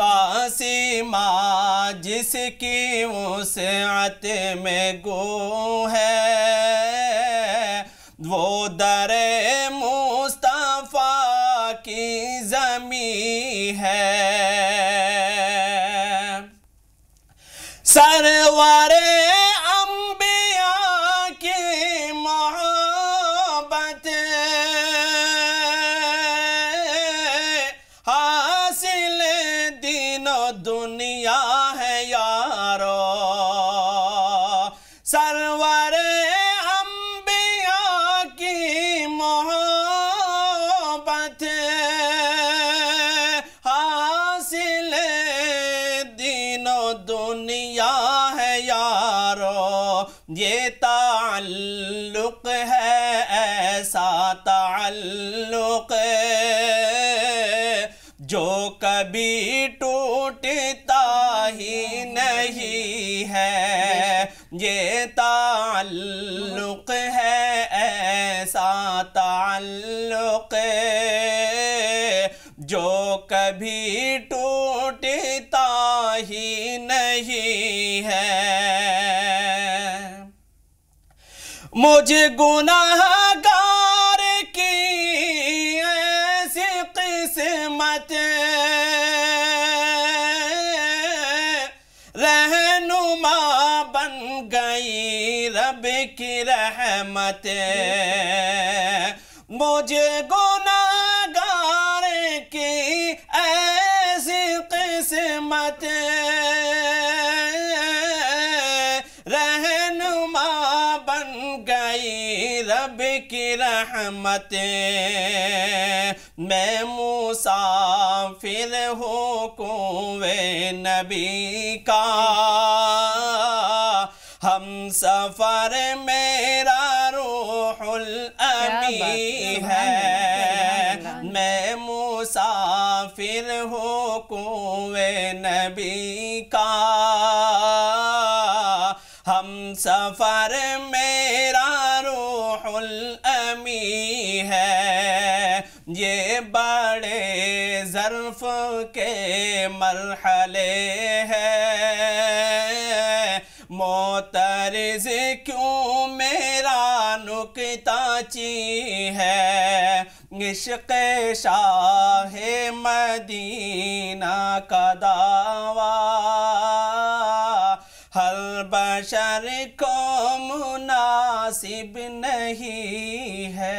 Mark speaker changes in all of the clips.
Speaker 1: آسماں جس کی وسعت میں گو ہے، وہ در مصطفیٰ کی زمیں ہے، سرور انبیاء کی محبت حاصل دین و دنیا ہے یارو، سرور انبیاء کی محبت حاصل دین و دنیا ہے یارو، یہ تعلق ہے ایسا تعلق جو کبھی ٹوٹتا ہی نہیں ہے، یہ تعلق ہے ایسا تعلق جو کبھی ٹوٹتا ہی نہیں ہے، مجھے گناہگار کی ایسی قسمت رہنما بن گئی رب کی رحمت، مجھے گناہگار کی ایسی قسمت رہنما بن گئی رب کی رحمت، میں مسافر ہوں کوئے نبی کا، ہم سفر میرا روح الامین ہے، میں مسافر ہوں کوئے نبی کا، ہم سفر میرا روح الامین ہے، یہ بڑے ظرف کے مرحلے ہیں، معترض کیوں میرا نکتہ چی ہے، عشق شاہ مدینہ کا دعویٰ ہر بشر کو مناسب نہیں ہے۔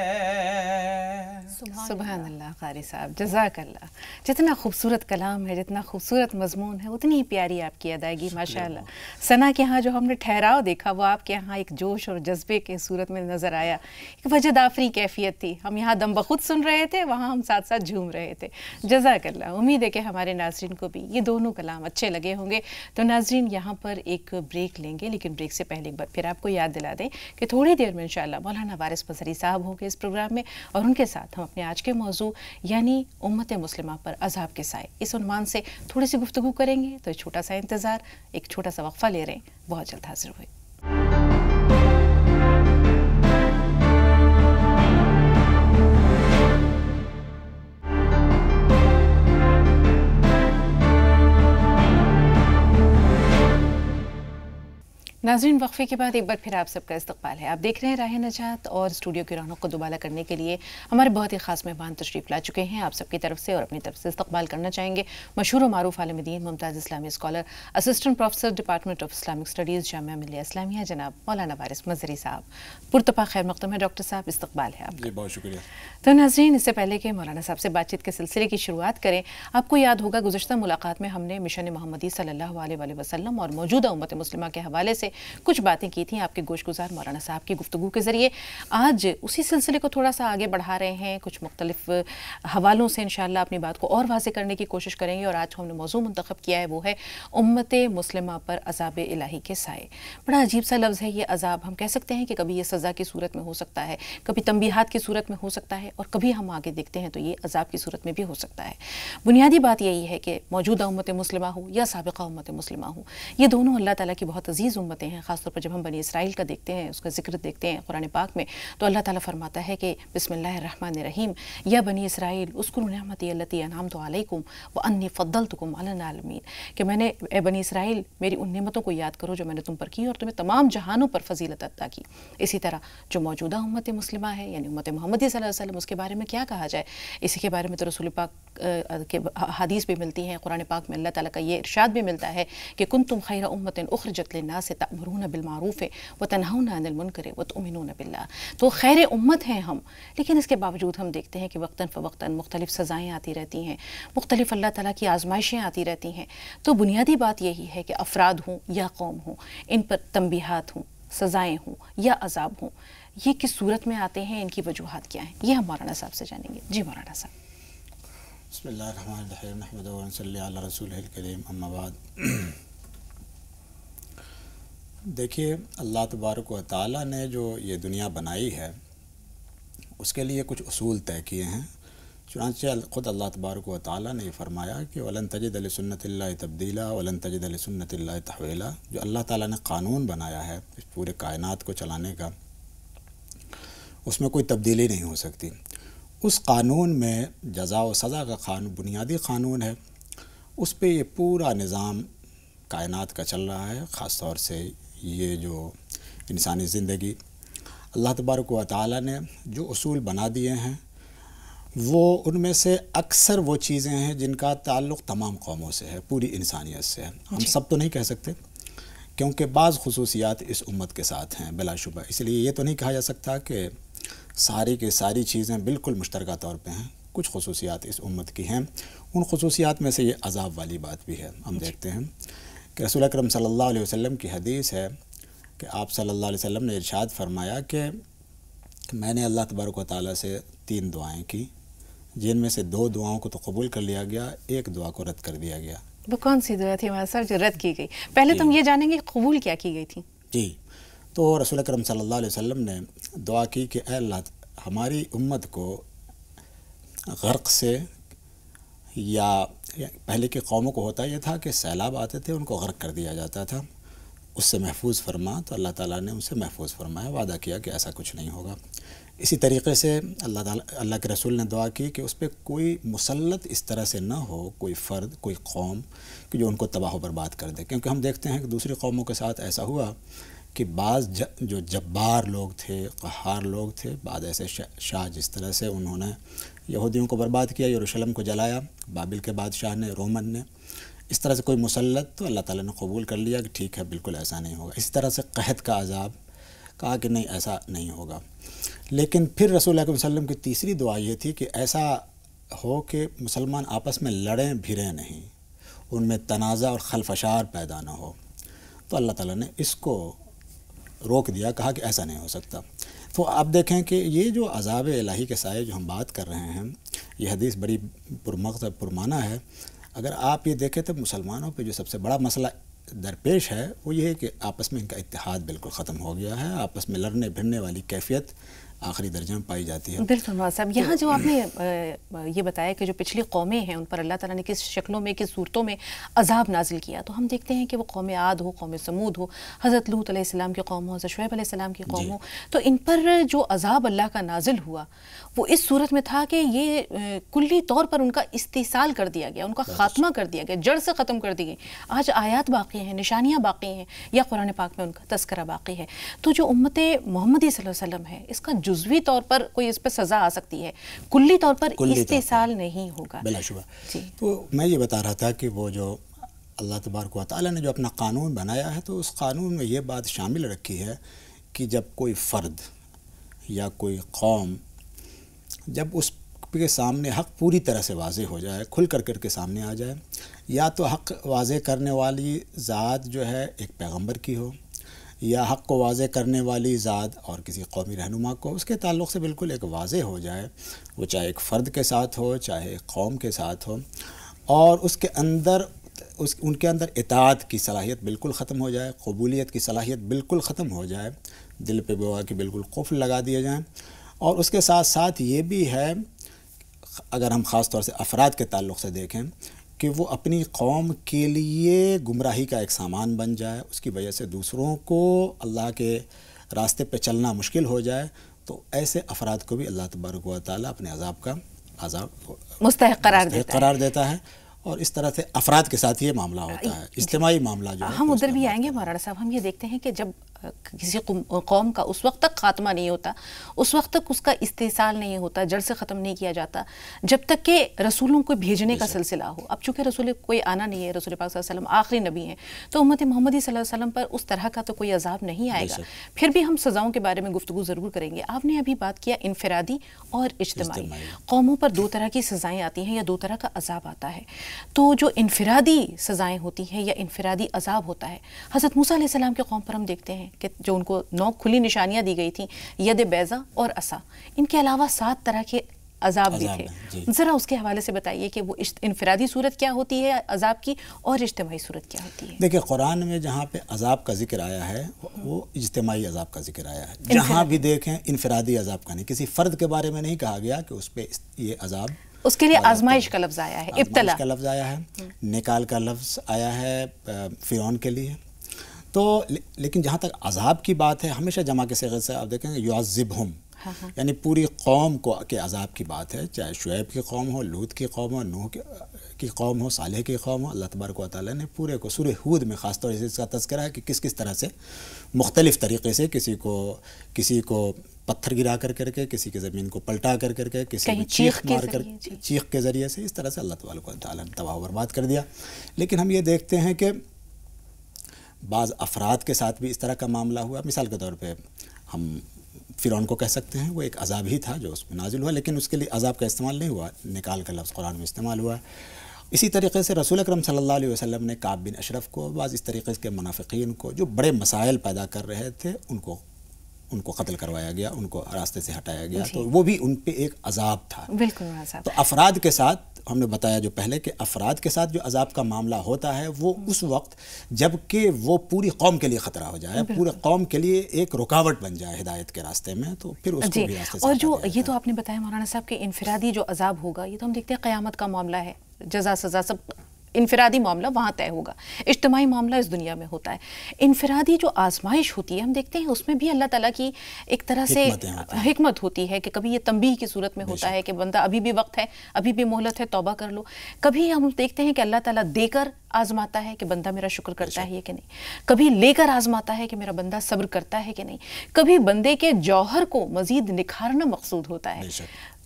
Speaker 2: سبحان اللہ قاری صاحب، جزاک اللہ۔ جتنا خوبصورت کلام ہے، جتنا خوبصورت مضمون ہے، اتنی پیاری آپ کی ادائیگی ماشاءاللہ۔ ثنا کے ہاں جو ہم نے ٹھہراؤ دیکھا وہ آپ کے ہاں ایک جوش اور جذبے کے صورت میں نظر آیا، ایک وجد آفری کیفیت تھی، ہم یہاں دم بخود سن رہے تھے، وہاں ہم ساتھ ساتھ جھوم رہے تھے۔ جزاک اللہ۔ امید ہے کہ ہمارے ناظرین کو بھی یہ دونوں کلام اچھے لگے ہوں گے۔ تو ناظرین یہاں پر ایک بریک لیں گے، لیکن بریک سے پہلے ایک بار پھر آپ کو یاد دلا دیں کہ تھوڑی دیر میں انشاءاللہ مولانا وارث مظہری صاحب ہوں گے اس پروگرام میں، اور ان کے ساتھ ہم اپنے آج کے موضوع یعنی امت مسلمہ پر عذاب کے سائے اس عنوان سے تھوڑی سی گفتگو کریں گے۔ تو ایک چھوٹا سا انتظار، ایک چھوٹا سا وقفہ لے رہے ہیں، بہت جلد حاضر ہوئے۔ ناظرین وقفے کے بعد ایک بار پھر آپ سب کا استقبال ہے۔ آپ دیکھ رہے ہیں راہ نجات، اور اسٹوڈیو کی رونق کو دوبالا کرنے کے لیے ہمارے بہت ہی خاص مہمان تشریف لا چکے ہیں۔ آپ سب کی طرف سے اور اپنی طرف سے استقبال کرنا چاہیں گے مشہور و معروف عالم دین، ممتاز اسلامی scholar, assistant professor department of Islamic studies, Jamia Millia Islamia, جناب مولانا وارث مظہری صاحب۔ پرتپا خیر مقدم ہے ڈاکٹر صاحب، استقبال ہے آپ کا۔
Speaker 3: جی بہت شکریہ۔
Speaker 2: تو ناظرین اس سے پہلے کہ مولانا صاحب سے بات چیت کے سلسلے کی شروعات کریں، آپ کو یاد ہوگا گزشتہ ملاقات میں ہم نے مشن محمدی صلی اللہ علیہ وآلہ وسلم اور موجودہ امت مسلمہ کے حوالے سے کچھ باتیں کی تھیں آپ کے گوش گزار مولانا صاحب کی گفتگو کے ذریعے۔ آج اسی سلسلے کو تھوڑا سا آگے بڑھا رہے ہیں، کچھ مختلف حوالوں سے انشاءاللہ اپنی بات کو اور واضح کرنے کی کوشش کریں گے، اور آج ہم نے موضوع منتخب کیا ہے وہ ہے امت مسلمہ پر عذاب الہی کے سائے۔ بڑا عجیب سا لفظ ہے یہ عذاب، ہم کہہ سکتے ہیں کہ کبھی یہ سزا کی صورت میں ہو سکتا ہے، کبھی تنبیہات کی صورت میں ہو سکتا ہے، اور کبھی ہم آگے دیکھتے ہیں تو یہ عذاب کی صورت میں بھی ہو سکتا ہے۔ بنیادی بات یہی ہے کہ موجودہ امت مسلمہ ہو یا سابقہ امت مسلمہ ہو، یہ دونوں اللہ تعالیٰ کی بہت عزیز امتیں آتے ہیں، خاص طور پر جب ہم بنی اسرائیل کا دیکھتے ہیں، اس کا ذکر دیکھتے ہیں قرآن پاک میں، تو اللہ تعالیٰ فرماتا ہے کہ بسم اللہ الرحمن الرحیم، یا بنی اسرائیل اذکروا نعمتی التی انعمت علیکم وانی فضلتکم علی العالمین، کہ میں نے اے بنی اسرائیل میری ان نعمتوں کو یاد کرو جو میں نے تم پر کی اور تمہیں تمام جہانوں پر فضیلت عطا کی۔ اسی طرح جو موجودہ امت مسلمہ ہے یعنی امت محمدی صلی اللہ علیہ وسلم، اس کے بارے میں کیا کہا جائے؟ اسی کے بارے میں تو رسول پاک کے حدیث بھی ملتی ہیں، قرآن پاک میں اللہ تعالیٰ کا یہ ارشاد بھی ملتا ہے کہ کنتم خیر امت اخرجت للناس تأمرون بالمعروف وتنہون عن المنکر وتؤمنون باللہ۔ تو خیر امت ہیں ہم، لیکن اس کے باوجود ہم دیکھتے ہیں کہ وقتاً فوقتاً مختلف سزائیں آتی رہتی ہیں، مختلف اللہ تعالیٰ کی آزمائشیں آتی رہتی ہیں۔ تو بنیادی بات یہی ہے کہ افراد ہوں یا قوم ہوں، ان پر تنبیہات ہوں، سزائیں ہوں یا عذاب ہوں، یہ کس صورت میں آتے ہیں، ان کی وجوہات کیا ہیں، یہ ہم مولانا صاحب سے جانیں گے۔ جی مولانا صاحب۔
Speaker 3: بسم اللہ الرحمن الرحیم، نحمدہ و نصلی علی رسولہ الکریم، اما بعد۔ دیکھیے اللہ تبارک و تعالیٰ نے جو یہ دنیا بنائی ہے اس کے لیے کچھ اصول طے کیے ہیں، چنانچہ خود اللہ تبارک و تعالیٰ نے یہ فرمایا کہ وَلَن تَجِدَ لِسُنَّتِ اللَّهِ تَبْدِيلًا وَلَن تَجِدَ لِسُنَّتِ اللَّهِ تَحْوِيلًا۔ جو اللہ تعالیٰ نے قانون بنایا ہے اس پورے کائنات کو چلانے کا، اس میں کوئی تبدیلی نہیں ہو سکتی۔ اس قانون میں جزا و سزا کا قانون بنیادی قانون ہے، اس پہ یہ پورا نظام کائنات کا چل رہا ہے۔ خاص طور سے یہ جو انسانی زندگی، اللہ تبارک و تعالیٰ نے جو اصول بنا دیے ہیں وہ ان میں سے اکثر وہ چیزیں ہیں جن کا تعلق تمام قوموں سے ہے، پوری انسانیت سے ہے۔ ہم سب تو نہیں کہہ سکتے کیونکہ بعض خصوصیات اس امت کے ساتھ ہیں بلا شبہ، اس لیے یہ تو نہیں کہا جا سکتا کہ ساری کی ساری چیزیں بالکل مشترکہ طور پہ ہیں۔ کچھ خصوصیات اس امت کی ہیں، ان خصوصیات میں سے یہ عذاب والی بات بھی ہے۔ ہم دیکھتے ہیں کہ رسول اکرم صلی اللہ علیہ وسلم کی حدیث ہے کہ آپ صلی اللہ علیہ وسلم نے ارشاد فرمایا کہ میں نے اللہ تبارک و تعالیٰ سے 3 دعائیں کی، جن میں سے 2 دعاؤں کو تو قبول کر لیا گیا، 1 دعا کو رد کر دیا گیا۔
Speaker 2: وہ کون سی دعا تھی ہمارے ساتھ جو رد کی گئی؟ پہلے تو ہم یہ جانیں گے کہ قبول کیا کی گئی تھی۔
Speaker 3: جی، تو رسول اکرم صلی اللہ علیہ وسلم نے دعا کی کہ اے اللہ ہماری امت کو غرق سے، یا پہلے کی قوموں کو ہوتا یہ تھا کہ سیلاب آتے تھے ان کو غرق کر دیا جاتا تھا، اس سے محفوظ فرما۔ تو اللہ تعالیٰ نے ان سے محفوظ فرمایا، وعدہ کیا کہ ایسا کچھ نہیں ہوگا۔ اسی طریقے سے اللہ کے رسول نے دعا کی کہ اس پہ کوئی مسلط اس طرح سے نہ ہو، کوئی فرد، کوئی قوم کہ جو ان کو تباہ و برباد کر دے، کیونکہ ہم دیکھتے ہیں کہ دوسری قوموں کے ساتھ ایسا ہوا کہ بعض جو جبار لوگ تھے، قہار لوگ تھے، بعض ایسے شاہ جس طرح سے انہوں نے یہودیوں کو برباد کیا، یروشلم کو جلایا، بابل کے بادشاہ نے، رومن نے، اس طرح سے کوئی مسلط، تو اللہ تعالیٰ نے قبول کر لیا کہ ٹھیک ہے بالکل ایسا نہیں ہوگا۔ اس طرح سے قحط کا عذاب، کہا کہ نہیں ایسا نہیں ہوگا۔ لیکن پھر رسول اللہ صلی اللہ علیہ وسلم کی تیسری دعا یہ تھی کہ ایسا ہو کہ مسلمان آپس میں لڑیں بھریں نہیں، ان میں تنازع اور خلفشار پیدا نہ ہو۔ تو اللہ تعالیٰ نے اس کو روک دیا، کہا کہ ایسا نہیں ہو سکتا۔ تو آپ دیکھیں کہ یہ جو عذاب الہی کے سائے جو ہم بات کر رہے ہیں، یہ حدیث بڑی پرمغز پرمعنی ہے۔ اگر آپ یہ دیکھیں تو مسلمانوں پہ جو سب سے بڑا مسئلہ درپیش ہے وہ یہ ہے کہ آپس میں ان کا اتحاد بالکل ختم ہو گیا ہے، آپس میں لڑنے بھرنے والی کیفیت آخری درجے میں پائی جاتی ہے۔
Speaker 2: بالکل مولانا صاحب، یہاں جو آپ نے یہ بتایا کہ جو پچھلی قومیں ہیں ان پر اللہ تعالیٰ نے کس شکلوں میں، کس صورتوں میں عذاب نازل کیا، تو ہم دیکھتے ہیں کہ وہ قوم عاد ہو، قوم سمود ہو، حضرت لوط علیہ السلام کی قوم ہو، حضرت شعیب علیہ السلام کی قوم ہو، تو ان پر جو عذاب اللہ کا نازل ہوا وہ اس صورت میں تھا کہ یہ کلی طور پر ان کا استحصال کر دیا گیا، ان کا خاتمہ کر دیا گیا، جڑ سے ختم کر دی گئی۔ آج آیات باقی ہیں، نشانیاں باقی ہیں، یا قرآن پاک میں ان کا تذکرہ باقی ہے۔ تو جو امت محمدی صلی اللہ علیہ وسلم ہے، اس کا جزوی طور پر کوئی اس پہ سزا آ سکتی ہے، کلی طور پر استحصال نہیں ہوگا۔
Speaker 3: بلا شبہ۔ تو میں یہ بتا رہا تھا کہ وہ جو اللہ تبارک و تعالیٰ نے جو اپنا قانون بنایا ہے، تو اس قانون میں یہ بات شامل رکھی ہے کہ جب کوئی فرد یا کوئی قوم، جب اس کے سامنے حق پوری طرح سے واضح ہو جائے، کھل کر کے سامنے آ جائے، یا تو حق واضح کرنے والی ذات جو ہے ایک پیغمبر کی ہو، یا حق کو واضح کرنے والی ذات اور کسی قومی رہنما کو اس کے تعلق سے بالکل ایک واضح ہو جائے، وہ چاہے ایک فرد کے ساتھ ہو، چاہے ایک قوم کے ساتھ ہو، اور اس کے اندر ان کے اندر اطاعت کی صلاحیت بالکل ختم ہو جائے، قبولیت کی صلاحیت بالکل ختم ہو جائے، دل پہ گویا کہ بالکل قفل لگا دیے جائیں۔ اور اس کے ساتھ ساتھ یہ بھی ہے، اگر ہم خاص طور سے افراد کے تعلق سے دیکھیں، کہ وہ اپنی قوم کے لیے گمراہی کا ایک سامان بن جائے، اس کی وجہ سے دوسروں کو اللہ کے راستے پہ چلنا مشکل ہو جائے، تو ایسے افراد کو بھی اللہ تبارک و تعالیٰ اپنے عذاب کا
Speaker 2: مستحق قرار
Speaker 3: دیتا ہے، اور اس طرح سے افراد کے ساتھ یہ معاملہ ہوتا ہے، اجتماعی معاملہ جو ہے۔
Speaker 2: ہم ادھر بھی آئیں گے مولانا صاحب، ہم یہ دیکھتے ہیں کہ جب کسی قوم کا اس وقت تک خاتمہ نہیں ہوتا، اس وقت تک اس کا استحصال نہیں ہوتا، جڑ سے ختم نہیں کیا جاتا، جب تک کہ رسولوں کو بھیجنے کا سلسلہ ہو۔ اب چونکہ رسول کوئی آنا نہیں ہے، رسول پاک صلی اللہ علیہ وسلم آخری نبی ہیں، تو امت محمدی صلی اللہ علیہ وسلم پر اس طرح کا تو کوئی عذاب نہیں آئے گا۔ پھر بھی ہم سزاؤں کے بارے میں گفتگو ضرور کریں گے۔ آپ نے ابھی بات کیا انفرادی اور اجتماعی، قوموں پر دو طرح کی سزائیں آتی ہیں یا دو طرح کا عذاب آتا ہے۔ تو جو انفرادی سزائیں ہوتی ہیں یا انفرادی عذاب ہوتا ہے، حضرت موسیٰ علیہ السلام کے قوم پر ہم دیکھتے ہیں کہ جو ان کو 9 کھلی نشانیاں دی گئی تھیں، ید بیضا اور عصا، ان کے علاوہ 7 طرح کے عذاب بھی تھے۔ ذرا اس کے حوالے سے بتائیے کہ وہ انفرادی صورت کیا ہوتی ہے عذاب کی اور اجتماعی صورت کیا ہوتی ہے؟
Speaker 3: دیکھیں، قرآن میں جہاں پہ عذاب کا ذکر آیا ہے وہ اجتماعی عذاب کا ذکر آیا ہے۔ جہاں بھی دیکھیں انفرادی عذاب کا نہیں، کسی فرد کے بارے میں نہیں کہا گیا کہ اس پہ یہ عذاب،
Speaker 2: اس کے لیے آزمائش کا لفظ آیا ہے، ابتلا
Speaker 3: کا لفظ آیا ہے، نکال کا لفظ آیا ہے فرعون کے لیے۔ تو لیکن جہاں تک عذاب کی بات ہے، ہمیشہ جمع کے صیغے سے آپ دیکھیں گے یعذبہم، یعنی پوری قوم کو کے عذاب کی بات ہے، چاہے شعیب کی قوم ہو، لوط کی قوم ہو، نوح کی قوم ہو، صالح کی قوم ہو۔ اللہ تبارک و تعالیٰ نے پورے کو سورہ ہود میں خاص طور سے اس کا تذکرہ ہے کہ کس طرح سے مختلف طریقے سے کسی کو پتھر گرا کر کے، کسی کی زمین کو پلٹا کر کے، کسی کو چیخ کے ذریعے سے، اس طرح سے اللہ تبارک و تعالیٰ نے تباہ و برباد کر دیا۔ لیکن ہم یہ دیکھتے ہیں کہ بعض افراد کے ساتھ بھی اس طرح کا معاملہ ہوا۔ مثال کے طور پہ ہم فرعون کو کہہ سکتے ہیں، وہ ایک عذاب ہی تھا جو اس میں نازل ہوا، لیکن اس کے لیے عذاب کا استعمال نہیں ہوا، نکال کا لفظ قرآن میں استعمال ہوا۔ اسی طریقے سے رسول اکرم صلی اللہ علیہ وسلم نے کعب بن اشرف کو، بعض اس طریقے کے منافقین کو جو بڑے مسائل پیدا کر رہے تھے، ان کو قتل کروایا گیا، ان کو راستے سے ہٹایا گیا، تو وہ بھی ان پہ ایک عذاب تھا۔
Speaker 2: بالکل۔
Speaker 3: تو افراد کے ساتھ ہم نے بتایا جو پہلے کہ افراد کے ساتھ جو عذاب کا معاملہ ہوتا ہے وہ اس وقت جب کہ وہ پوری قوم کے لیے خطرہ ہو جائے، پورے قوم کے لیے ایک رکاوٹ بن جائے ہدایت کے راستے میں، تو پھر اس کو بھی راستے سے
Speaker 2: اور جو یہ تو آپ نے بتایا مولانا صاحب کہ انفرادی جو عذاب ہوگا، یہ تو ہم دیکھتے ہیں قیامت کا معاملہ ہے، جزا سزا سب انفرادی معاملہ وہاں طے ہوگا، اجتماعی معاملہ اس دنیا میں ہوتا ہے۔ انفرادی جو آزمائش ہوتی ہے ہم دیکھتے ہیں اس میں بھی اللہ تعالیٰ کی ایک طرح سے حکمت ہوتی ہے کہ کبھی یہ تنبیہ کی صورت میں ہوتا ہے کہ بندہ ابھی بھی وقت ہے، ابھی بھی مہلت ہے، توبہ کر لو۔ کبھی ہم دیکھتے ہیں کہ اللہ تعالیٰ دے کر آزماتا ہے کہ بندہ میرا شکر کرتا ہے کہ نہیں، کبھی لے کر آزماتا ہے کہ میرا بندہ صبر کرتا ہے کہ نہیں، کبھی بندے کے جوہر کو مزید نکھارنا مقصود ہوتا ہے۔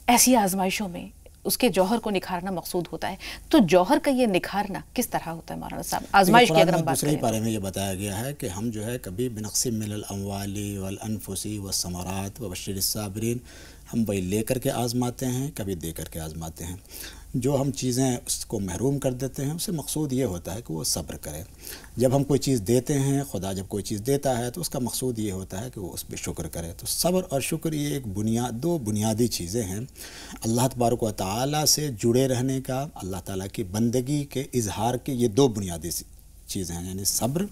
Speaker 2: ایسی آزمائشوں میں اس کے جوہر کو نکھارنا مقصود ہوتا ہے، تو جوہر کا یہ نکھارنا کس طرح ہوتا ہے مولانا صاحب آزمائش کی اگر ہم بات کریں؟
Speaker 3: دوسرے بارے میں یہ بتایا گیا ہے کہ ہم جو ہے کبھی بنقص من الاموال والانفس والثمرات وبشر الصابرین، ہم وہی لے کر کے آزماتے ہیں، کبھی دے کر کے آزماتے ہیں۔ جو ہم چیزیں اس کو محروم کر دیتے ہیں، اس سے مقصود یہ ہوتا ہے کہ وہ صبر کرے۔ جب ہم کوئی چیز دیتے ہیں، خدا جب کوئی چیز دیتا ہے تو اس کا مقصود یہ ہوتا ہے کہ وہ اس پہ شکر کرے۔ تو صبر اور شکر یہ ایک دو بنیادی چیزیں ہیں اللہ تبارک و تعالیٰ سے جڑے رہنے کا، اللہ تعالیٰ کی بندگی کے اظہار کے، یہ دو بنیادی چیزیں ہیں، یعنی صبر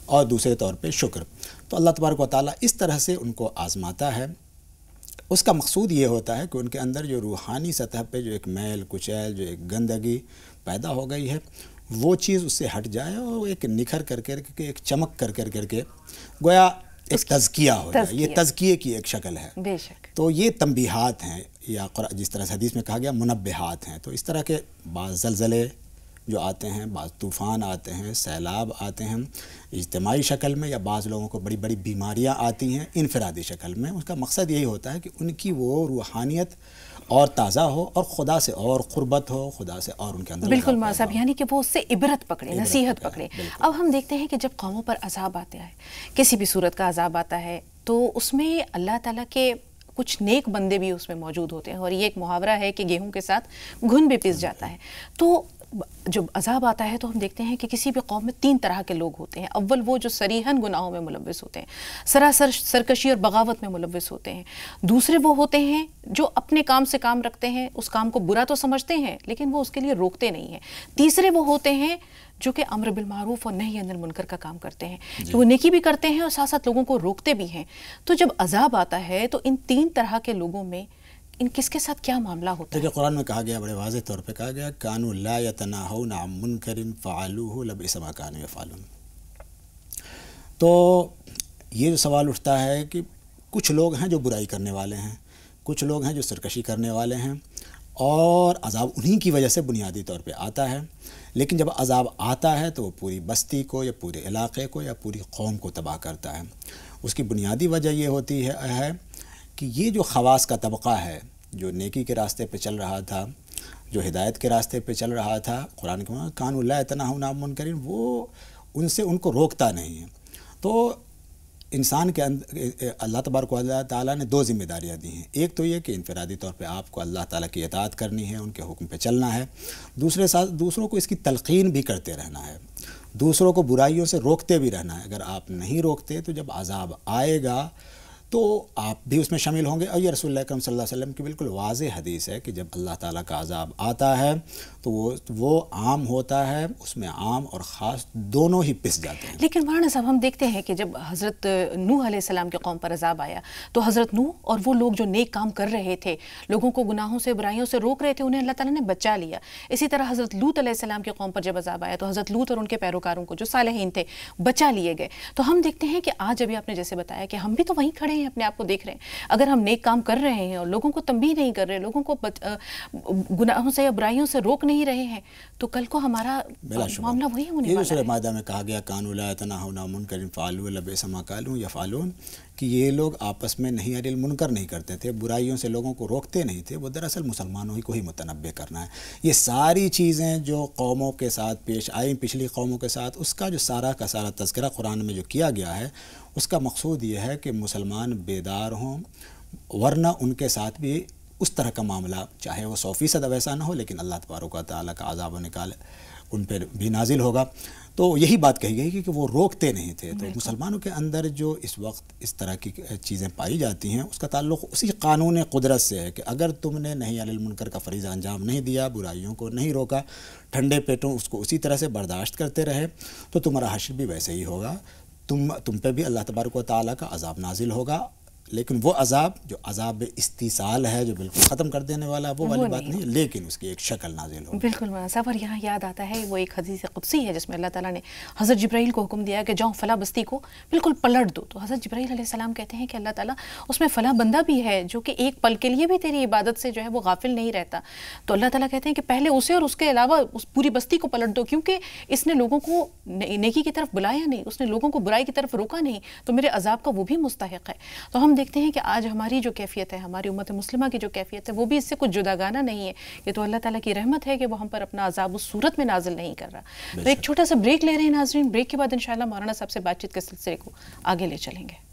Speaker 3: اور دوسرے طور پہ شکر۔ تو اللہ تبارک و تعالیٰ اس طرح سے ان کو آزماتا ہے۔ اس کا مقصود یہ ہوتا ہے کہ ان کے اندر جو روحانی سطح پہ جو ایک میل کچیل، جو ایک گندگی پیدا ہو گئی ہے، وہ چیز اس سے ہٹ جائے اور ایک نکھر کر کے، ایک چمک کر کے گویا ایک تزکیہ ہو جائے۔ یہ تزکیے کی ایک شکل ہے۔
Speaker 2: بے شک۔
Speaker 3: تو یہ تنبیہات ہیں، یا جس طرح سے حدیث میں کہا گیا منبہات ہیں۔ تو اس طرح کے بعض زلزلے جو آتے ہیں، بعض طوفان آتے ہیں، سیلاب آتے ہیں اجتماعی شکل میں، یا بعض لوگوں کو بڑی بڑی بیماریاں آتی ہیں انفرادی شکل میں، اس کا مقصد یہی ہوتا ہے کہ ان کی وہ روحانیت اور تازہ ہو اور خدا سے اور قربت ہو، خدا سے اور ان کے اندر
Speaker 2: بالکل مذہب، یعنی کہ وہ اس سے عبرت پکڑے، نصیحت پکڑے۔ اب ہم دیکھتے ہیں کہ جب قوموں پر عذاب آتا ہے، کسی بھی صورت کا عذاب آتا ہے، تو اس میں اللہ تعالیٰ کے کچھ نیک بندے بھی اس میں موجود ہوتے ہیں، اور یہ ایک محاورہ ہے کہ گیہوں کے ساتھ گھن بھی پس جاتا ہے۔ تو جب عذاب آتا ہے تو ہم دیکھتے ہیں کہ کسی بھی قوم میں 3 طرح کے لوگ ہوتے ہیں۔ اول وہ جو صریحاً گناہوں میں ملوث ہوتے ہیں، سراسر سرکشی اور بغاوت میں ملوث ہوتے ہیں۔ دوسرے وہ ہوتے ہیں جو اپنے کام سے کام رکھتے ہیں، اس کام کو برا تو سمجھتے ہیں لیکن وہ اس کے لیے روکتے نہیں ہیں۔ تیسرے وہ ہوتے ہیں جو کہ امر بالمعروف اور نہی عن المنکر کا کام کرتے ہیں، کہ وہ نیکی بھی کرتے ہیں اور ساتھ ساتھ لوگوں کو روکتے بھی ہیں۔ تو جب عذاب آتا ہے تو ان 3 طرح کے لوگوں میں ان کس کے ساتھ کیا معاملہ ہوتا ہے؟
Speaker 3: دیکھیے قرآن میں کہا گیا، بڑے واضح طور پہ کہا گیا کانوا لا یتناہون عن منکر فعلوہ لبئس ما کانوا یفعلون۔ تو یہ جو سوال اٹھتا ہے کہ کچھ لوگ ہیں جو برائی کرنے والے ہیں، کچھ لوگ ہیں جو سرکشی کرنے والے ہیں، اور عذاب انہی کی وجہ سے بنیادی طور پہ آتا ہے، لیکن جب عذاب آتا ہے تو وہ پوری بستی کو یا پورے علاقے کو یا پوری قوم کو تباہ کرتا ہے۔ اس کی بنیادی وجہ یہ ہوتی ہے کہ یہ جو خواص کا طبقہ ہے جو نیکی کے راستے پہ چل رہا تھا، جو ہدایت کے راستے پہ چل رہا تھا، قرآن کے کانوا لا یتناہون عن منکر، وہ ان کو روکتا نہیں ہے۔ تو انسان کے اندر اللہ تبارک و تعالیٰ نے دو ذمہ داریاں دی ہیں۔ ایک تو یہ کہ انفرادی طور پہ آپ کو اللہ تعالیٰ کی اطاعت کرنی ہے، ان کے حکم پہ چلنا ہے، دوسروں کو اس کی تلقین بھی کرتے رہنا ہے، دوسروں کو برائیوں سے روکتے بھی رہنا ہے۔ اگر آپ نہیں روکتے تو جب عذاب آئے گا تو آپ بھی اس میں شامل ہوں گے۔ اور یہ رسول اللہ اکرم صلی اللہ علیہ وسلم کی بالکل واضح حدیث ہے کہ جب اللہ تعالیٰ کا عذاب آتا ہے تو وہ عام ہوتا ہے، اس میں عام اور خاص دونوں ہی پس جاتے ہیں۔
Speaker 2: لیکن مولانا صاحب ہم دیکھتے ہیں کہ جب حضرت نوح علیہ السلام کی قوم پر عذاب آیا تو حضرت نوح اور وہ لوگ جو نیک کام کر رہے تھے، لوگوں کو گناہوں سے برائیوں سے روک رہے تھے، انہیں اللہ تعالیٰ نے بچا لیا۔ اسی طرح حضرت لوط علیہ السلام کی قوم پر جب عذاب آیا تو حضرت لوط اور ان کے پیروکاروں کو جو صالحین تھے بچا لیے گئے۔ تو ہم دیکھتے ہیں کہ آج ابھی آپ نے جیسے بتایا کہ ہم بھی تو وہیں کھڑے ہیں، اپنے آپ کو دیکھ رہے ہیں۔ اگر ہم نیک کام کر رہے ہیں اور لوگوں کو تنبیہ نہیں کر رہے، لوگوں کو گناہوں سے یا برائیوں سے روک نہیں رہے ہیں، تو کل کو ہمارا معاملہ وہی ہونے والا ہے۔
Speaker 3: یہ سورہ مائدہ میں کہا گیا کانوا لا یتناہون عن منکر فعلوہ لبئس ما کانوا یفعلون، کہ یہ لوگ آپس میں نہی عن المنکر نہیں کرتے تھے، برائیوں سے لوگوں کو روکتے نہیں تھے، وہ دراصل مسلمانوں کو ہی متنبہ کرنا ہے۔ یہ ساری چیزیں جو قوموں کے ساتھ پیش آئیں، پچھلی قوموں کے ساتھ، اس کا جو سارا کا سارا تذکرہ قرآن میں جو کیا گیا ہے، اس کا مقصود یہ ہے کہ مسلمان بیدار ہوں، ورنہ ان کے ساتھ بھی اس طرح کا معاملہ، چاہے وہ 100% ویسا نہ ہو، لیکن اللہ تبارک و تعالیٰ کا عذاب و نکال ان پر بھی نازل ہوگا۔ تو یہی بات کہی گئی کہ وہ روکتے نہیں تھے۔ تو مسلمانوں کے اندر جو اس وقت اس طرح کی چیزیں پائی جاتی ہیں، اس کا تعلق اسی قانون قدرت سے ہے کہ اگر تم نے نہی عن المنکر کا فریضہ انجام نہیں دیا، برائیوں کو نہیں روکا، ٹھنڈے پیٹوں اس کو اسی طرح سے برداشت کرتے رہے، تو تمہارا حشر بھی ویسے ہی ہوگا، تم پہ بھی اللہ تبارک و تعالیٰ کا عذاب نازل ہوگا۔ لیکن وہ عذاب جو عذاب استیصال ہے، جو بالکل ختم کر دینے والا، وہ والی بات نہیں ہے، لیکن اس کی ایک شکل نازل ہوگی۔
Speaker 2: بالکل مولانا صاحب، اور یہاں یاد آتا ہے وہ ایک حدیث قدسی ہے جس میں اللہ تعالیٰ نے حضرت جبرائیل کو حکم دیا کہ جاؤ فلاں بستی کو بالکل پلٹ دو۔ تو حضرت جبرائیل علیہ السلام کہتے ہیں کہ اللہ تعالیٰ اس میں فلاں بندہ بھی ہے جو کہ ایک پل کے لیے بھی تیری عبادت سے جو ہے وہ غافل نہیں رہتا۔ تو اللہ تعالیٰ کہتے ہیں کہ پہلے اسے اور اس کے علاوہ اس پوری بستی کو پلٹ دو، کیونکہ اس نے لوگوں کو نیکی کی طرف بلایا نہیں، اس نے لوگوں کو برائی کی طرف روکا نہیں، تو میرے عذاب کا وہ بھی مستحق ہے۔ تو ہم دیکھتے ہیں کہ آج ہماری جو کیفیت ہے، ہماری امت مسلمہ کی جو کیفیت ہے، وہ بھی اس سے کچھ جداگانہ نہیں ہے۔ یہ تو اللہ تعالیٰ کی رحمت ہے کہ وہ ہم پر اپنا عذاب اس صورت میں نازل نہیں کر رہا۔ تو ایک چھوٹا سا بریک لے رہے ہیں ناظرین، بریک کے بعد انشاءاللہ مولانا صاحب سے بات چیت کے سلسلے کو آگے لے چلیں گے۔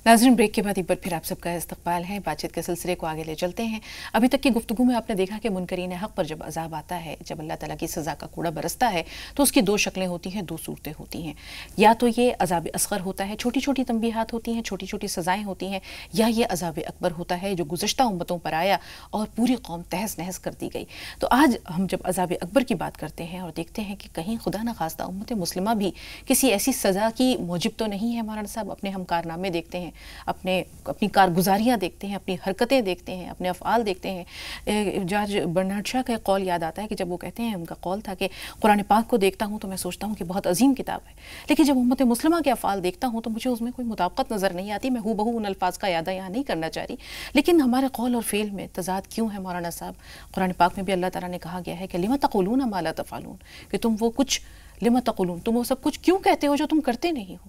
Speaker 2: ناظرین بریک کے بعد ایک بار پھر آپ سب کا استقبال ہے، بات چیت کے سلسلے کو آگے لے چلتے ہیں۔ ابھی تک کی گفتگو میں آپ نے دیکھا کہ منکرین حق پر جب عذاب آتا ہے، جب اللہ تعالیٰ کی سزا کا کوڑا برستا ہے، تو اس کی دو شکلیں ہوتی ہیں، دو صورتیں ہوتی ہیں۔ یا تو یہ عذاب اصغر ہوتا ہے، چھوٹی چھوٹی تنبیہات ہوتی ہیں، چھوٹی چھوٹی سزائیں ہوتی ہیں، یا یہ عذاب اکبر ہوتا ہے جو گزشتہ امتوں پر آیا اور پوری قوم تہس نہس کر دی گئی۔ تو آج ہم جب عذاب اکبر کی بات کرتے ہیں اور دیکھتے ہیں کہ کہیں خدا نخواستہ امت مسلمہ بھی کسی ایسی سزا کی موجب تو نہیں ہے، مولانا صاحب اپنے ہم کارنامے دیکھتے ہیں، اپنی کارگزاریاں دیکھتے ہیں، اپنی حرکتیں دیکھتے ہیں، اپنے افعال دیکھتے ہیں۔ جارج برنارڈ شاہ کا ایک قول یاد آتا ہے کہ جب وہ کہتے ہیں، ان کا قول تھا کہ قرآن پاک کو دیکھتا ہوں تو میں سوچتا ہوں کہ بہت عظیم کتاب ہے، لیکن جب امت مسلمہ کے افعال دیکھتا ہوں تو مجھے اس میں کوئی مطابقت نظر نہیں آتی۔ میں بہو ان الفاظ کا اعادہ یہاں نہیں کرنا چاہ رہی، لیکن ہمارے قول اور فعل میں تضاد کیوں ہے مولانا صاحب؟ قرآن پاک میں بھی اللہ تعالیٰ نے کہا گیا ہے کہ لم تقولون ما لا تفعلون، کہ تم وہ کچھ لم تقولون، تم وہ سب کچھ کیوں کہتے ہو جو تم کرتے نہیں ہو۔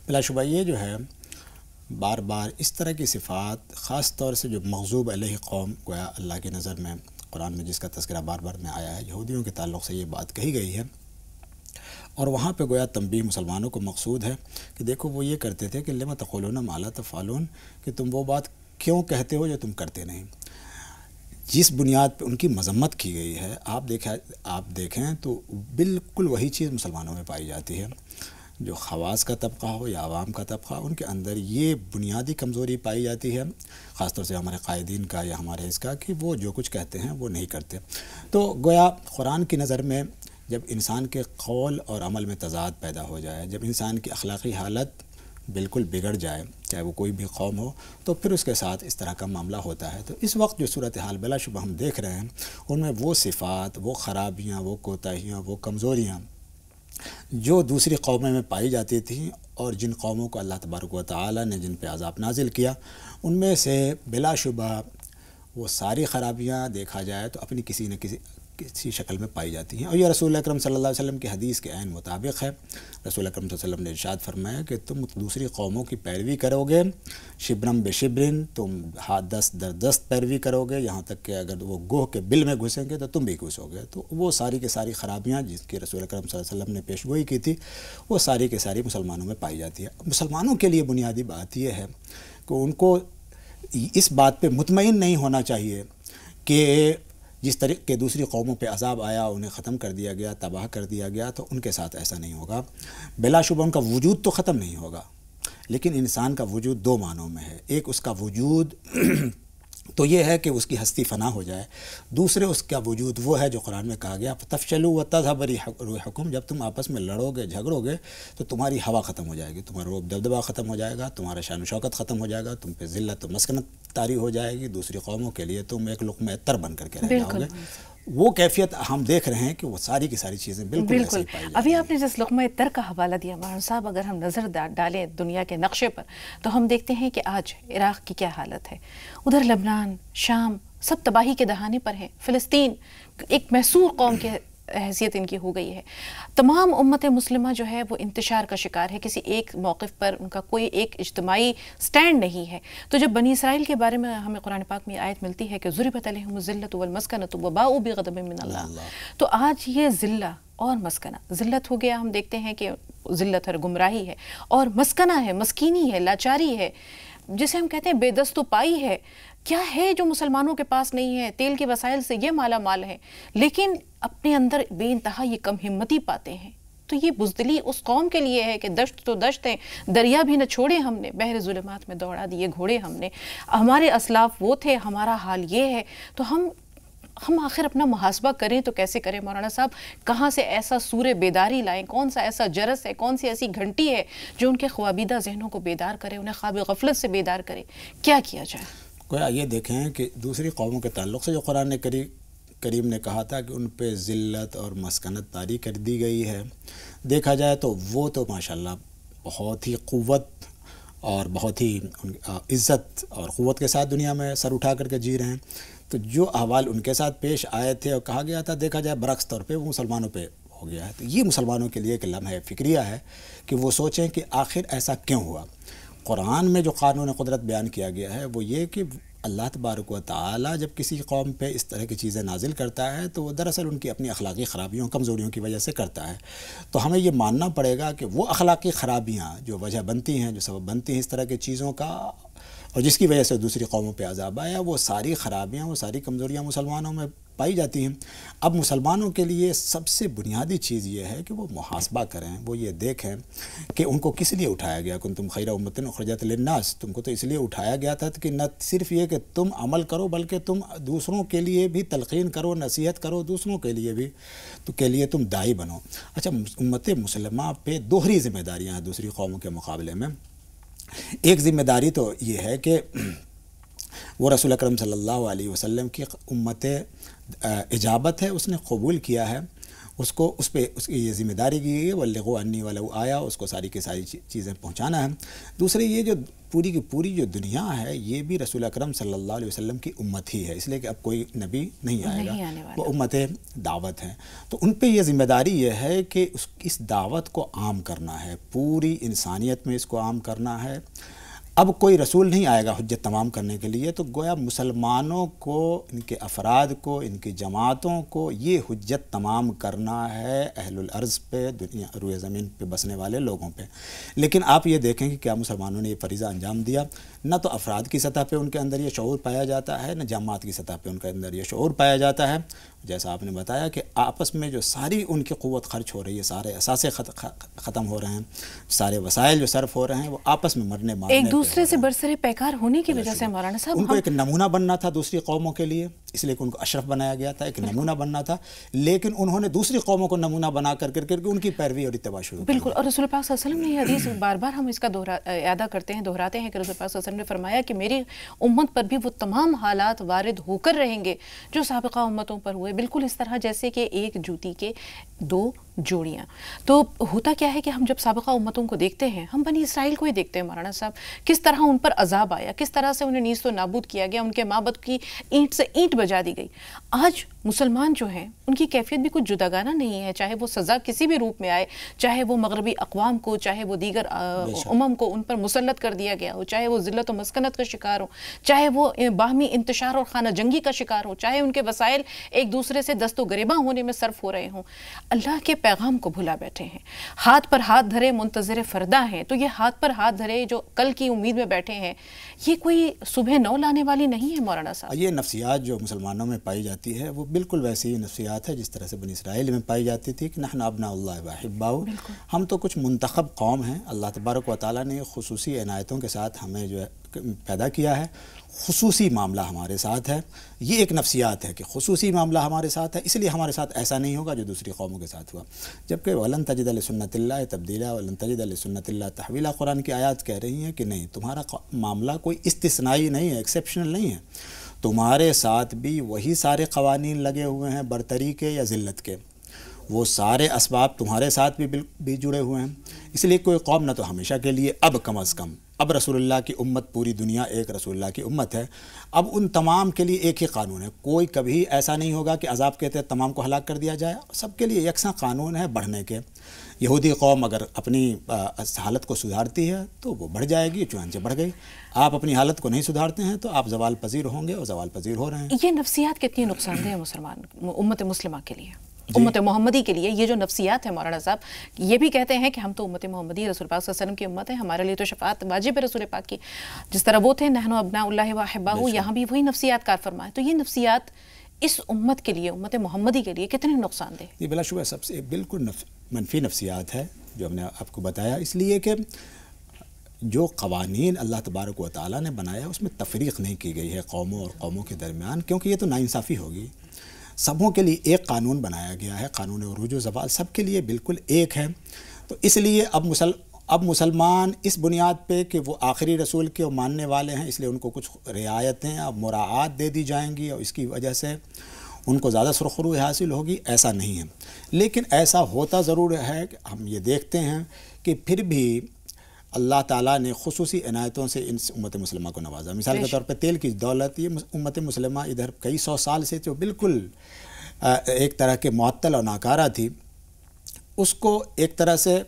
Speaker 3: بلا شبہ یہ جو ہے بار بار اس طرح کی صفات، خاص طور سے جو مغضوب علیہ قوم، گویا اللہ کی نظر میں قرآن میں جس کا تذکرہ بار بار میں آیا ہے، یہودیوں کے تعلق سے یہ بات کہی گئی ہے، اور وہاں پہ گویا تنبیہ مسلمانوں کو مقصود ہے کہ دیکھو وہ یہ کرتے تھے کہ لم تقولون ما لا تفعلون، کہ تم وہ بات کیوں کہتے ہو جو تم کرتے نہیں۔ جس بنیاد پہ ان کی مذمت کی گئی ہے، آپ دیکھیں تو بالکل وہی چیز مسلمانوں میں پائی جاتی ہے۔ جو خواص کا طبقہ ہو یا عوام کا طبقہ، ان کے اندر یہ بنیادی کمزوری پائی جاتی ہے، خاص طور سے ہمارے قائدین کا یا ہمارے اس کا، کہ وہ جو کچھ کہتے ہیں وہ نہیں کرتے۔ تو گویا قرآن کی نظر میں جب انسان کے قول اور عمل میں تضاد پیدا ہو جائے، جب انسان کی اخلاقی حالت بالکل بگڑ جائے، چاہے وہ کوئی بھی قوم ہو، تو پھر اس کے ساتھ اس طرح کا معاملہ ہوتا ہے۔ تو اس وقت جو صورتحال بلا شبہ ہم دیکھ رہے ہیں، ان میں وہ صفات، وہ خرابیاں، وہ کوتاہیاں، وہ کمزوریاں جو دوسری قوموں میں پائی جاتی تھیں، اور جن قوموں کو اللہ تبارک و تعالی نے جن پہ عذاب نازل کیا، ان میں سے بلا شبہ وہ ساری خرابیاں دیکھا جائے تو اپنی کسی نہ کسی شکل میں پائی جاتی ہیں۔ اور یہ رسول اکرم صلی اللہ علیہ وسلم کی حدیث کے عین مطابق ہے۔ رسول اکرم صلی اللہ علیہ وسلم نے ارشاد فرمایا کہ تم دوسری قوموں کی پیروی کرو گے، شبرم بے شبرن، تم دست در دست پیروی کرو گے، یہاں تک کہ اگر وہ گوہ کے بل میں گھسیں گے تو تم بھی گھسو گے۔ تو وہ ساری کے ساری خرابیاں جس کی رسول اکرم صلی اللہ علیہ وسلم نے پیش گوئی کی تھی، وہ ساری کے ساری مسلمانوں میں پائی جاتی ہے۔ مسلمانوں کے لیے بنیادی بات یہ ہے کہ ان کو اس بات پہ مطمئن نہیں ہونا چاہیے کہ جس طریقے کے دوسری قوموں پہ عذاب آیا، انہیں ختم کر دیا گیا، تباہ کر دیا گیا، تو ان کے ساتھ ایسا نہیں ہوگا۔ بلا شبہ ان کا وجود تو ختم نہیں ہوگا، لیکن انسان کا وجود دو معنوں میں ہے۔ ایک اس کا وجود تو یہ ہے کہ اس کی ہستی فنا ہو جائے، دوسرے اس کا وجود وہ ہے جو قرآن میں کہا گیا تفشلوا وتذهب ريحكم، جب تم آپس میں لڑو گے، جھگڑو گے تو تمہاری ہوا ختم ہو جائے گی، تمہارا روب دبدبہ ختم ہو جائے گا، تمہارا شان و شوکت ختم ہو جائے گا، تم پہ ذلت و مسکنت طاری ہو جائے گی، دوسری قوموں کے لیے تم ایک لقمہ تر بن کر کے رہ جاؤ گے۔ وہ کیفیت ہم دیکھ رہے ہیں کہ وہ ساری کی ساری چیزیں بالکل ایسے ہی پائی جاتی ہیں۔
Speaker 2: ابھی آپ نے جس لقمہ تر کا حوالہ دیا مولانا صاحب، اگر ہم نظر ڈالیں دنیا کے نقشے پر تو ہم دیکھتے ہیں کہ آج عراق کی کیا حالت ہے، ادھر لبنان، شام سب تباہی کے دہانے پر ہے، فلسطین ایک محصور قوم کے حیثیت ان کی ہو گئی ہے، تمام امت مسلمہ جو ہے وہ انتشار کا شکار ہے، کسی ایک موقف پر ان کا کوئی ایک اجتماعی سٹینڈ نہیں ہے۔ تو جب بنی اسرائیل کے بارے میں ہمیں قرآن پاک میں آیت ملتی ہے کہ ضربت علیہم الذلۃ والمسکنۃ وباؤوا بغضب من اللہ، تو آج یہ ذلہ اور مسکنہ، ذلت ہو گیا، ہم دیکھتے ہیں کہ ذلت ہے، گمراہی ہے، اور مسکنہ ہے، مسکینی ہے، لاچاری ہے، جسے ہم کہتے ہیں بے دست و پائی ہے۔ کیا ہے جو مسلمانوں کے پاس نہیں ہے؟ تیل کے وسائل سے یہ مالا مال ہے، لیکن اپنے اندر بے انتہا یہ کم ہمتی پاتے ہیں۔ تو یہ بزدلی اس قوم کے لیے ہے کہ دشت تو دشت ہیں، دریا بھی نہ چھوڑے ہم نے، بحر ظلمات میں دوڑا دیے گھوڑے ہم نے، ہمارے اسلاف وہ تھے، ہمارا حال یہ ہے۔ تو ہم آخر اپنا محاسبہ کریں تو کیسے کریں مولانا صاحب؟ کہاں سے ایسا سور بیداری لائیں؟ کون سا ایسا جرس ہے، کون سی ایسی گھنٹی ہے جو ان کے خوابیدہ ذہنوں کو بیدار کرے، انہیں خواب غفلت سے بیدار کرے؟ کیا کیا جائے؟
Speaker 3: گویا یہ دیکھیں کہ دوسری قوموں کے تعلق سے جو قرآن کریم نے کہا تھا کہ ان پہ ذلت اور مسکنت طاری کر دی گئی ہے، دیکھا جائے تو وہ تو ماشاءاللہ بہت ہی قوت اور بہت ہی عزت اور قوت کے ساتھ دنیا میں سر اٹھا کر کے جی رہے ہیں۔ تو جو احوال ان کے ساتھ پیش آئے تھے اور کہا گیا تھا، دیکھا جائے برعکس طور پہ وہ مسلمانوں پہ ہو گیا ہے۔ تو یہ مسلمانوں کے لیے ایک لمحہ فکریہ ہے کہ وہ سوچیں کہ آخر ایسا کیوں ہوا۔ قرآن میں جو قانون قدرت بیان کیا گیا ہے وہ یہ کہ اللہ تبارک و تعالی جب کسی قوم پہ اس طرح کی چیزیں نازل کرتا ہے تو وہ دراصل ان کی اپنی اخلاقی خرابیوں، کمزوریوں کی وجہ سے کرتا ہے۔ تو ہمیں یہ ماننا پڑے گا کہ وہ اخلاقی خرابیاں جو وجہ بنتی ہیں، جو سبب بنتی ہیں اس طرح کی چیزوں کا، اور جس کی وجہ سے دوسری قوموں پہ عذاب آیا، وہ ساری خرابیاں، وہ ساری کمزوریاں مسلمانوں میں پائی جاتی ہیں۔ اب مسلمانوں کے لیے سب سے بنیادی چیز یہ ہے کہ وہ محاسبہ کریں، وہ یہ دیکھیں کہ ان کو کس لیے اٹھایا گیا۔ کنتم خیر امۃ اخرجت للناس، تم کو تو اس لیے اٹھایا گیا تھا کہ نہ صرف یہ کہ تم عمل کرو بلکہ تم دوسروں کے لیے بھی تلقین کرو، نصیحت کرو، دوسروں کے لیے بھی، تو کے لیے تم داعی بنو۔ اچھا، امت مسلمہ پہ دوہری ذمہ داریاں ہیں دوسری قوموں کے مقابلے میں۔ ایک ذمہ داری تو یہ ہے کہ وہ رسول اکرم صلی اللہ علیہ وسلم کی امت اجابت ہے، اس نے قبول کیا ہے، اس پہ اس کی یہ ذمہ داری کی ہے، بلغوا انی ولو آیا، اس کو ساری کی ساری چیزیں پہنچانا ہے۔ دوسرے یہ جو پوری کی پوری جو دنیا ہے یہ بھی رسول اکرم صلی اللہ علیہ وسلم کی امت ہی ہے، اس لیے کہ اب کوئی نبی نہیں آئے گا، وہ امت دعوت ہے۔ تو ان پہ یہ ذمہ داری یہ ہے کہ اس دعوت کو عام کرنا ہے، پوری انسانیت میں اس کو عام کرنا ہے۔ اب کوئی رسول نہیں آئے گا حجت تمام کرنے کے لیے، تو گویا مسلمانوں کو، ان کے افراد کو، ان کی جماعتوں کو یہ حجت تمام کرنا ہے اہل الارض پہ، دنیا روئے زمین پہ بسنے والے لوگوں پہ۔ لیکن آپ یہ دیکھیں کہ کیا مسلمانوں نے یہ فریضہ انجام دیا؟ نہ تو افراد کی سطح پہ ان کے اندر یہ شعور پایا جاتا ہے، نہ جماعت کی سطح پہ ان کے اندر یہ شعور پایا جاتا ہے۔ جیسا آپ نے بتایا کہ آپس میں جو ساری ان کی قوت خرچ ہو رہی ہے، سارے اثاثے ختم ہو رہے ہیں، سارے وسائل جو صرف ہو رہے ہیں وہ آپس میں مرنے مارنے
Speaker 2: ایک دوسرے سے برسر پیکار ہونے کی وجہ سے مولانا صاحب
Speaker 3: ان کو ایک نمونہ بننا تھا دوسری قوموں کے لیے، اس لیے کہ ان کو اشرف بنایا گیا تھا، ایک نمونہ بننا تھا، لیکن انہوں نے دوسری قوموں کو نمونہ بنا کر کے ان کی پیروی اور اتباع شروع کی۔
Speaker 2: بالکل، اور رسول پاک صلی اللہ علیہ وسلم نے یہ حدیث بار بار ہم اس کا اعادہ کرتے ہیں، دہراتے ہیں کہ رسول پاک صلی اللہ علیہ وسلم نے فرمایا کہ میری امت پر بھی وہ تمام حالات وارد ہو کر رہیں گے جو سابقہ امتوں پر ہوئے، بالکل اس طرح جیسے کہ ایک جوتی کے دو جوڑیاں۔ تو ہوتا کیا ہے کہ ہم جب سابقہ امتوں کو دیکھتے ہیں، ہم بنی اسرائیل کو ہی دیکھتے ہیں مولانا صاحب، کس طرح ان پر عذاب آیا، کس طرح سے انہیں نیست و نابود کیا گیا، ان کے معبد کی اینٹ سے اینٹ بجا دی گئی۔ آج مسلمان جو ہیں ان کی کیفیت بھی کچھ جداگانہ نہیں ہے، چاہے وہ سزا کسی بھی روپ میں آئے، چاہے وہ مغربی اقوام کو، چاہے وہ دیگر کو ان پر مسلط کر دیا گیا ہو، چاہے وہ ذلت و مسکنت کا شکار ہو، چاہے وہ باہمی انتشار اور خانہ جنگی کا شکار ہو، چاہے ان کے وسائل ایک دوسرے سے دست و گریباں ہونے میں صرف ہو رہے ہوں، اللہ کے پیغام کو بھلا بیٹھے ہیں، ہاتھ پر ہاتھ دھرے منتظر فردہ ہیں۔ تو یہ ہاتھ پر ہاتھ دھرے جو کل کی امید میں بیٹھے ہیں، یہ کوئی صبح نو لانے والی نہیں ہے مولانا صاحب۔
Speaker 3: یہ نفسیات جو مسلمانوں میں پائی جاتی ہے وہ بالکل ویسی ہی نفسیات ہے جس طرح سے بنی اسرائیل میں پائی جاتی تھی کہ نحن ابناء اللہ و احباؤہ، ہم تو کچھ منتخب قوم ہیں، اللہ تبارک و تعالیٰ نے خصوصی عنایتوں کے ساتھ ہمیں جو ہے پیدا کیا ہے، خصوصی معاملہ ہمارے ساتھ ہے۔ یہ ایک نفسیات ہے کہ خصوصی معاملہ ہمارے ساتھ ہے، اس لیے ہمارے ساتھ ایسا نہیں ہوگا جو دوسری قوموں کے ساتھ ہوا۔ جبکہ وَلَن تَجِدَ لِسُنَّتِ اللَّهِ تَبْدِيلًا وَلَن تَجِدَ لِسُنَّتِ اللَّهِ تَحْوِيلًا، قرآن کی آیات کہہ رہی ہیں کہ نہیں، تمہارا معاملہ کوئی استثنائی نہیں ہے، ایکسیپشنل نہیں ہے، تمہارے ساتھ بھی وہی سارے قوانین لگے ہوئے ہیں، برتری کے یا ذلت کے، وہ سارے اسباب تمہارے ساتھ بھی جڑے ہوئے ہیں۔ اس لیے کوئی قوم نہ تو ہمیشہ کے لیے، اب کم از کم اب رسول اللہ کی امت، پوری دنیا ایک رسول اللہ کی امت ہے، اب ان تمام کے لیے ایک ہی قانون ہے، کوئی کبھی ایسا نہیں ہوگا کہ عذاب کے تحت تمام کو ہلاک کر دیا جائے، سب کے لیے یکساں قانون ہے بڑھنے کے۔ یہودی قوم اگر اپنی حالت کو سدھارتی ہے تو وہ بڑھ جائے گی، چنانچہ بڑھ گئی۔ آپ اپنی حالت کو نہیں سدھارتے ہیں تو آپ زوال پذیر ہوں گے، اور زوال پذیر ہو رہے ہیں۔
Speaker 2: یہ نفسیات کتنی نقصان دہ ہے مسلمان امت مسلمہ کے لیے، امت محمدی کے لیے؟ یہ جو نفسیات ہیں مولانا صاحب، یہ بھی کہتے ہیں کہ ہم تو امت محمدی رسول پاک صلی اللہ علیہ وسلم کی امت ہے، ہمارے لیے تو شفاعت واجب ہے رسول پاک کی، جس طرح وہ تھے نحن ابناء اللہ و احباؤہ، یہاں بھی وہی نفسیات کار فرمائے۔ تو یہ نفسیات اس امت کے لیے، امت محمدی کے لیے کتنے نقصان دہ؟
Speaker 3: یہ بلا شبہ سب سے بالکل منفی نفسیات ہے جو ہم نے آپ کو بتایا، اس لیے کہ جو قوانین اللہ تبارک و تعالیٰ نے بنایا اس میں تفریق نہیں کی گئی ہے قوموں اور قوموں کے درمیان، کیونکہ یہ تو ناانصافی ہوگی۔ سبوں کے لیے ایک قانون بنایا گیا ہے، قانون عروج و زوال سب کے لیے بالکل ایک ہے۔ تو اس لیے اب مسلمان اس بنیاد پہ کہ وہ آخری رسول کے ماننے والے ہیں، اس لیے ان کو کچھ رعایتیں اب مراعات دے دی جائیں گی، اور اس کی وجہ سے ان کو زیادہ سرخروئی حاصل ہوگی، ایسا نہیں ہے۔ لیکن ایسا ہوتا ضرور ہے کہ ہم یہ دیکھتے ہیں کہ پھر بھی اللہ تعالیٰ نے خصوصی عنایتوں سے ان امت مسلمہ کو نوازا۔ مثال کے طور پہ تیل کی دولت، یہ امت مسلمہ ادھر کئی سو سال سے جو بالکل ایک طرح کے معطل اور ناکارہ تھی، اس کو ایک طرح سے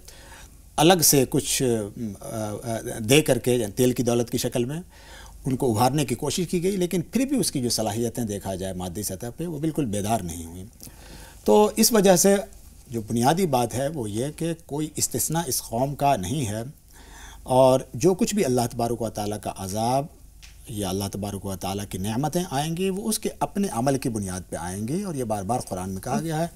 Speaker 3: الگ سے کچھ دے کر کے تیل کی دولت کی شکل میں ان کو ابھارنے کی کوشش کی گئی، لیکن پھر بھی اس کی جو صلاحیتیں دیکھا جائے مادی سطح پہ وہ بالکل بیدار نہیں ہوئیں۔ تو اس وجہ سے جو بنیادی بات ہے وہ یہ کہ کوئی استثناء اس قوم کا نہیں ہے، اور جو کچھ بھی اللہ تبارک و تعالیٰ کا عذاب یا اللہ تبارک و تعالیٰ کی نعمتیں آئیں گی وہ اس کے اپنے عمل کی بنیاد پہ آئیں گی، اور یہ بار بار قرآن میں کہا گیا ہے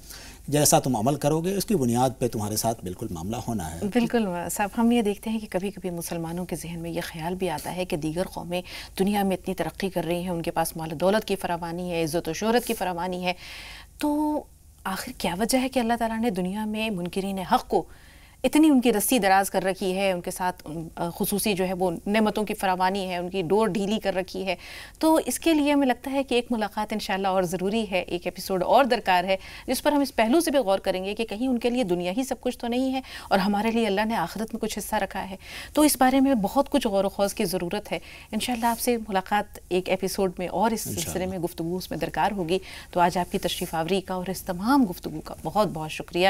Speaker 3: جیسا تم عمل کرو گے اس کی بنیاد پہ تمہارے ساتھ بالکل معاملہ ہونا ہے۔
Speaker 2: بالکل صاحب، ہم یہ دیکھتے ہیں کہ کبھی کبھی مسلمانوں کے ذہن میں یہ خیال بھی آتا ہے کہ دیگر قومیں دنیا میں اتنی ترقی کر رہی ہیں، ان کے پاس مال و دولت کی فراوانی ہے، عزت و شہرت کی فراوانی ہے، تو آخر کیا وجہ ہے کہ اللہ تعالیٰ نے دنیا میں منکرین حق کو اتنی ان کی رسی دراز کر رکھی ہے، ان کے ساتھ خصوصی جو ہے وہ نعمتوں کی فراوانی ہے، ان کی ڈور ڈھیلی کر رکھی ہے؟ تو اس کے لیے ہمیں لگتا ہے کہ ایک ملاقات انشاءاللہ اور ضروری ہے، ایک ایپیسوڈ اور درکار ہے جس پر ہم اس پہلو سے بھی غور کریں گے کہ کہیں ان کے لیے دنیا ہی سب کچھ تو نہیں ہے اور ہمارے لیے اللہ نے آخرت میں کچھ حصہ رکھا ہے۔ تو اس بارے میں بہت کچھ غور و خوض کی ضرورت ہے۔ انشاءاللہ آپ سے ملاقات ایک ایپیسوڈ میں اور اس سلسلے میں گفتگو اس میں درکار ہوگی۔ تو آج آپ کی تشریف آوری کا اور اس تمام گفتگو کا بہت بہت شکریہ۔